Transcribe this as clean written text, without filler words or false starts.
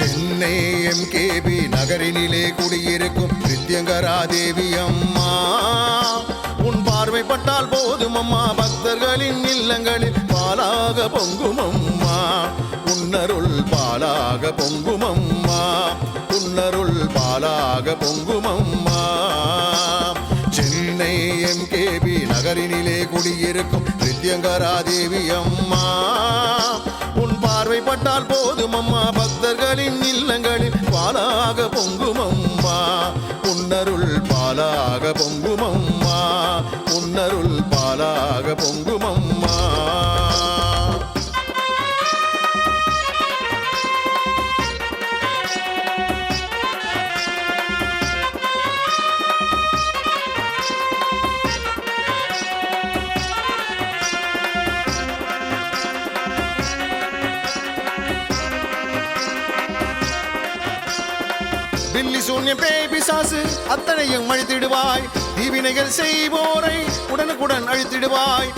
Chennai MKB நகரினிலே குடியிருக்கும் நித்யங்கரா தேவி அம்மா, உன் பார்வைப்பட்டால் போதும் அம்மா, பக்தர்களின் இல்லங்களில் பாலாக பொங்கும் அம்மா, உன்னருள் பாலாக பொங்கும் அம்மா, உன்னருள் பாலாக பொங்கும் அம்மா. சென்னை எம்கேபி நகரினிலே குடியிருக்கும் நித்யங்கரா தேவி அம்மா, உன் பார்வைப்பட்டால் போதும் அம்மா, பக்தர்களின் இல்லங்களில் பாலாக பொங்கும் அம்மா, உன்னருள் பாலாக பொங்கும் அம்மா, உன்னருள் பாலாக பொங்கும் அம்மா. பில்லி சூன்யம் பேய் பிசாசு அத்தனையும் அழித்திடுவாய், தீவினைகள் செய்வோரை உடனுக்குடன் அழித்திடுவாய்.